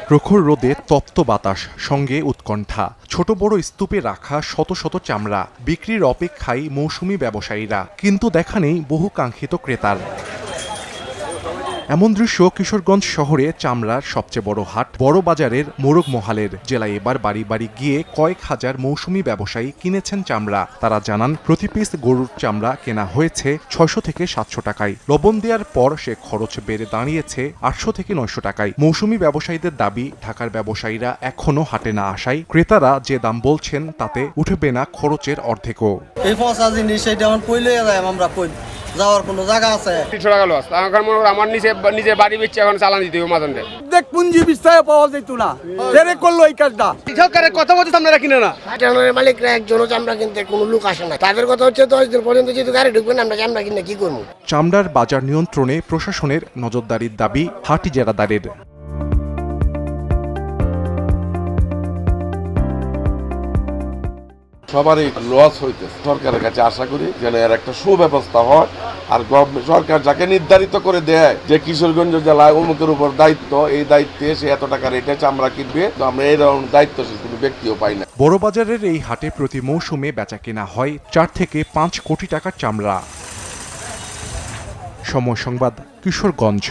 প্রখর রোদে তপ্ত বাতাস, সঙ্গে উৎকণ্ঠা। ছোট বড় স্তূপে রাখা শত শত চামড়া বিক্রির অপেক্ষায় মৌসুমি ব্যবসায়ীরা, কিন্তু দেখা নেই বহু কাঙ্ক্ষিত ক্রেতার। এমন দৃশ্য কিশোরগঞ্জ শহরে চামড়ার সবচেয়ে বড় হাট বড় বাজারের মোরগ মহালের। জেলায় এবার বাড়ি বাড়ি গিয়ে কয়েক হাজার মৌসুমি ব্যবসায়ী কিনেছেন চামড়া। তারা জানান, প্রতি পিস গরুর চামড়া কেনা হয়েছে 600 থেকে 700 টাকায়। লবণ দেওয়ার পর সে খরচ বেড়ে দাঁড়িয়েছে 800 থেকে 900 টাকায়। মৌসুমি ব্যবসায়ীদের দাবি, ঢাকার ব্যবসায়ীরা এখনো হাটে না আসায় ক্রেতারা যে দাম বলছেন তাতে উঠবে না খরচের অর্ধেকও। এই পচা জিনিস এটা এখন কইলে আমরা কই যাওয়ার কোনো জায়গা আছে? 300 টাকা লস। এখন আমার নিজে বাড়ি বেচে এখন চালান দিতে হবে মাঝে দেখ পুঞ্জি বিস্তায় পাওয়া যেত না, ফেরে করলো এই কাজটা। সরকারের কথা বলতে আপনারা কিনে না, মালিকরা একজনও চামড়া কিনতে কোনো লোক আসে না। তাদের কথা হচ্ছে 10 দিন পর্যন্ত যেহেতু গাড়ি ঢুকবে না, আমরা চামড়া কিনে কি করবো? চামড়ার বাজার নিয়ন্ত্রণে প্রশাসনের নজরদারির দাবি হাট ইজারাদারের। সবারই লস হইতেছে। সরকারের কাছে আশা করি যেন এর একটা সুব্যবস্থা হয়। আর সরকার যাকে নির্ধারিত করে দেয় যে কিশোরগঞ্জ জেলায় অমুকের উপর দায়িত্ব, এই দায়িত্বে সে এত টাকা রেটে চামড়া কিনবে, তো আমরা এই ধরনের দায়িত্বশীল কোনো ব্যক্তিও পাই না। বড় বাজারের এই হাটে প্রতি মৌসুমে বেচা কেনা হয় 4 থেকে 5 কোটি টাকার চামড়া। সময় সংবাদ, কিশোরগঞ্জ।